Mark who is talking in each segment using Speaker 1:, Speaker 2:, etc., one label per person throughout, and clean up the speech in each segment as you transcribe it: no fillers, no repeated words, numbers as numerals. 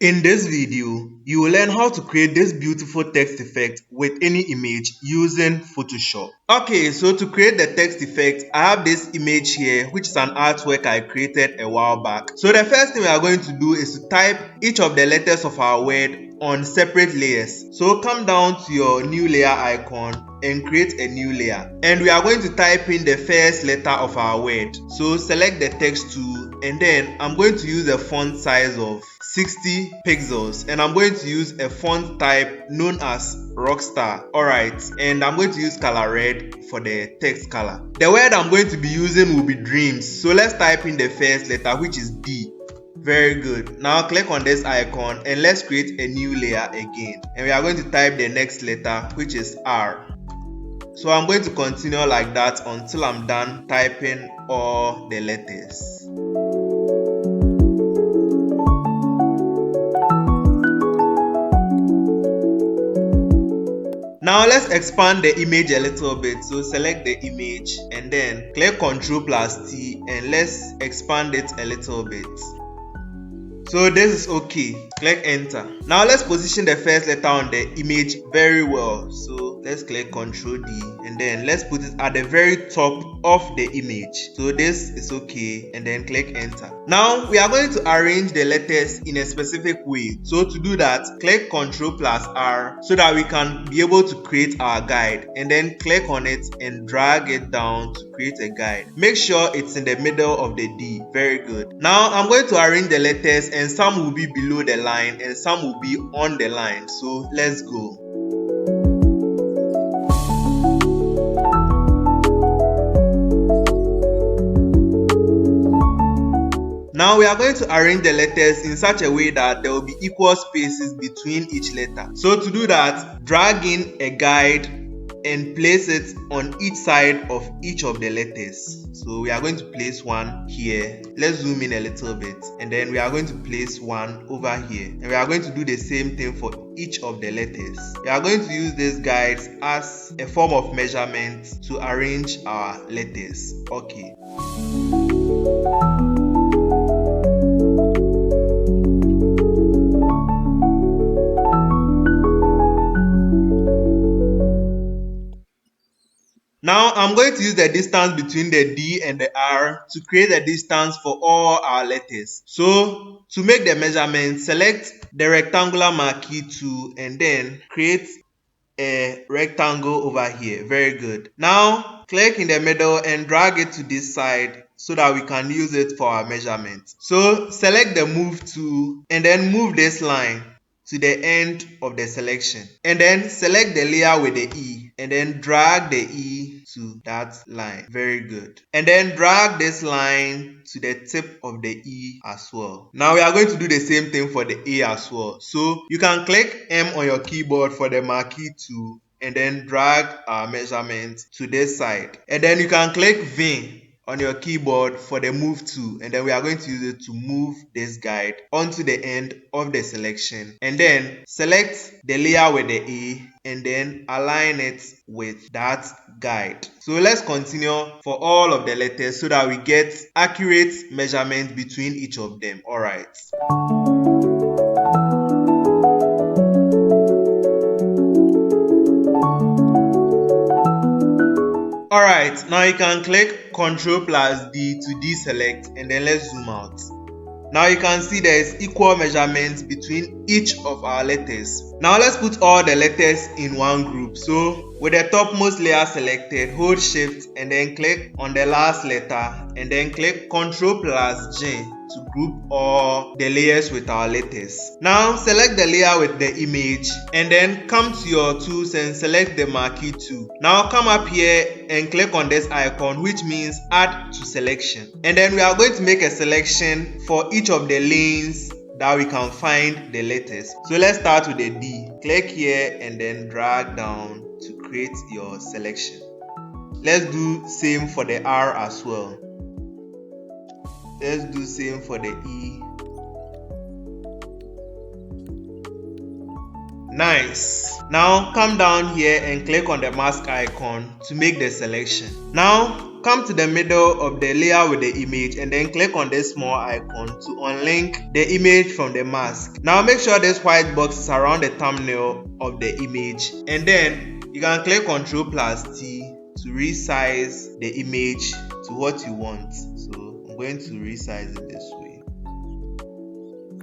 Speaker 1: In this video, you will learn how to create this beautiful text effect with any image using Photoshop. Okay, so to create the text effect, I have this image here, which is an artwork I created a while back. So the first thing we are going to do is to type each of the letters of our word on separate layers. So come down to your new layer icon and create a new layer. And we are going to type in the first letter of our word. So select the text tool, and then I'm going to use a font size of 60 pixels, and I'm going to use a font type known as Rockstar. Alright, and I'm going to use color red for the text color. The word I'm going to be using will be dreams. So let's type in the first letter, which is D. Very good. Now click on this icon and let's create a new layer again. And we are going to type the next letter, which is R. So I'm going to continue like that until I'm done typing all the letters. Now let's expand the image a little bit. So select the image and then click Ctrl+T and let's expand it a little bit. So this is okay. Click enter. Now let's position the first letter on the image very well. So let's click Ctrl D and then let's put it at the very top of the image. So this is okay, and then click enter. Now we are going to arrange the letters in a specific way. So to do that, click Ctrl+R so that we can be able to create our guide, and then click on it and drag it down to create a guide. Make sure it's in the middle of the D. Very good. Now I'm going to arrange the letters, and some will be below the line and some will be on the line. So let's go. Now we are going to arrange the letters in such a way that there will be equal spaces between each letter. So to do that, drag in a guide and place it on each side of each of the letters. So we are going to place one here. Let's zoom in a little bit, and then we are going to place one over here, and we are going to do the same thing for each of the letters. We are going to use these guides as a form of measurement to arrange our letters. Okay. Now I'm going to use the distance between the D and the R to create a distance for all our letters. So to make the measurement, select the rectangular marquee tool and then create a rectangle over here. Very good. Now click in the middle and drag it to this side so that we can use it for our measurement. So select the move tool and then move this line to the end of the selection, and then select the layer with the E and then drag the E to that line. Very good. And then drag this line to the tip of the E as well. Now we are going to do the same thing for the A as well. So you can click M on your keyboard for the marquee tool and then drag our measurement to this side, and then you can click V on your keyboard for the move tool, and then we are going to use it to move this guide onto the end of the selection, and then select the layer with the A and then align it with that guide. So let's continue for all of the letters so that we get accurate measurement between each of them. All right. Alright, now you can click Ctrl+D to deselect, and then let's zoom out. Now you can see there is equal measurements between each of our letters. Now let's put all the letters in one group. So with the topmost layer selected, hold Shift and then click on the last letter and then click Ctrl+J to group all the layers with our letters. Now select the layer with the image and then come to your tools and select the marquee tool. Now come up here and click on this icon, which means add to selection. And then we are going to make a selection for each of the lanes that we can find the letters. So let's start with the D. Click here and then drag down to create your selection. Let's do same for the R as well. Let's do same for the E. Nice. Now come down here and click on the mask icon to make the selection. Now come to the middle of the layer with the image and then click on this small icon to unlink the image from the mask. Now make sure this white box is around the thumbnail of the image, and then you can click Ctrl+T to resize the image to what you want. So I'm going to resize it this way.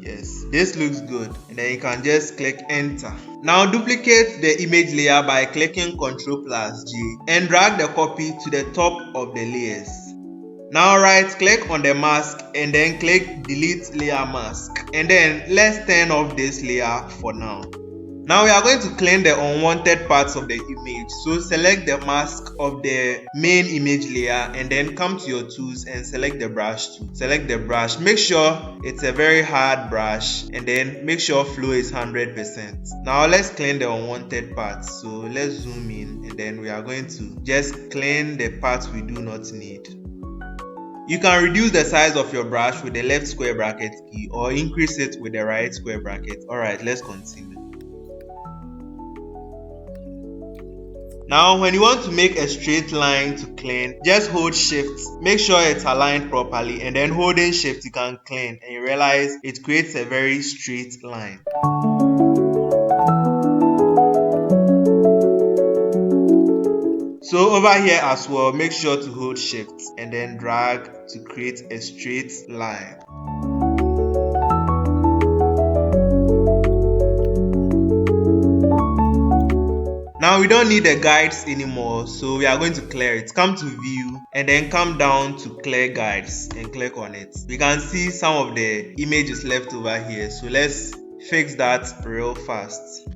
Speaker 1: Yes, this looks good, and then you can just click enter. Now duplicate the image layer by clicking Ctrl+J and drag the copy to the top of the layers. Now right click on the mask and then click delete layer mask, and then let's turn off this layer for now. Now we are going to clean the unwanted parts of the image. So select the mask of the main image layer and then come to your tools and select the brush tool. Select the brush. Make sure it's a very hard brush, and then make sure flow is 100%. Now let's clean the unwanted parts. So let's zoom in, and then we are going to just clean the parts we do not need. You can reduce the size of your brush with the left square bracket key or increase it with the right square bracket. Alright, let's continue. Now when you want to make a straight line to clean, just hold shift, make sure it's aligned properly, and then holding shift you can clean, and you realize it creates a very straight line. So over here as well, make sure to hold shift and then drag to create a straight line. Now we don't need the guides anymore, so we are going to clear it. Come to view and then come down to clear guides and click on it. We can see some of the images left over here, so let's fix that real fast.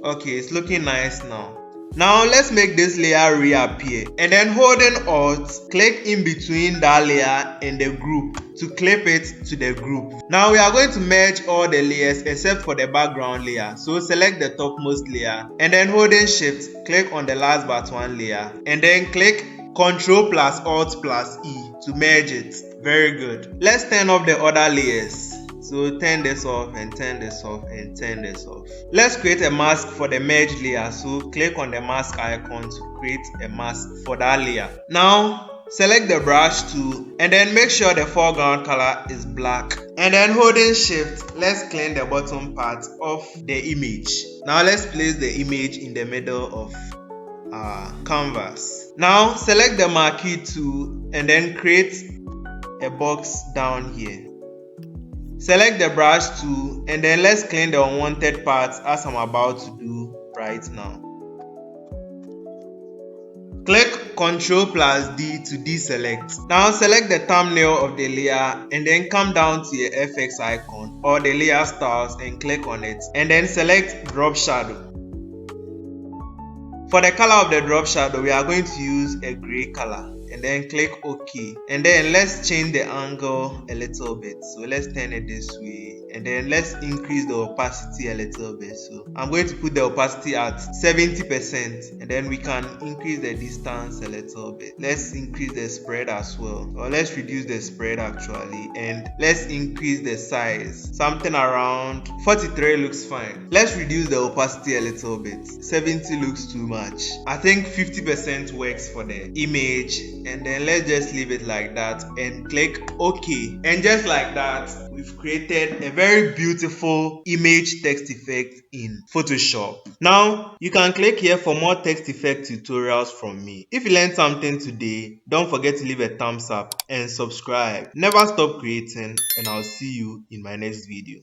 Speaker 1: Okay, it's looking nice now. Now let's make this layer reappear, and then holding Alt, click in between that layer and the group to clip it to the group. Now we are going to merge all the layers except for the background layer. So select the topmost layer and then holding shift, click on the last but one layer and then click Ctrl+Alt+E to merge it. Very good. Let's turn off the other layers. So turn this off and turn this off and turn this off. Let's create a mask for the merged layer. So click on the mask icon to create a mask for that layer. Now select the brush tool and then make sure the foreground color is black. And then holding shift, let's clean the bottom part of the image. Now let's place the image in the middle of our canvas. Now select the marquee tool and then create a box down here. Select the brush tool and then let's clean the unwanted parts as I'm about to do right now. Click Ctrl+D to deselect. Now select the thumbnail of the layer and then come down to your FX icon or the layer styles and click on it, and then select drop shadow. For the color of the drop shadow, we are going to use a gray color, and then click OK, and then let's change the angle a little bit. So let's turn it this way, and then let's increase the opacity a little bit. So I'm going to put the opacity at 70%, and then we can increase the distance a little bit. Let's increase the spread as well, or let's reduce the spread actually, and let's increase the size. Something around 43 looks fine. Let's reduce the opacity a little bit. 70 looks too much. I think 50% works for the image, and then let's just leave it like that and click OK. And just like that, we've created a very beautiful image text effect in Photoshop. Now you can click here for more text effect tutorials from me. If you learned something today, don't forget to leave a thumbs up and subscribe. Never stop creating, and I'll see you in my next video.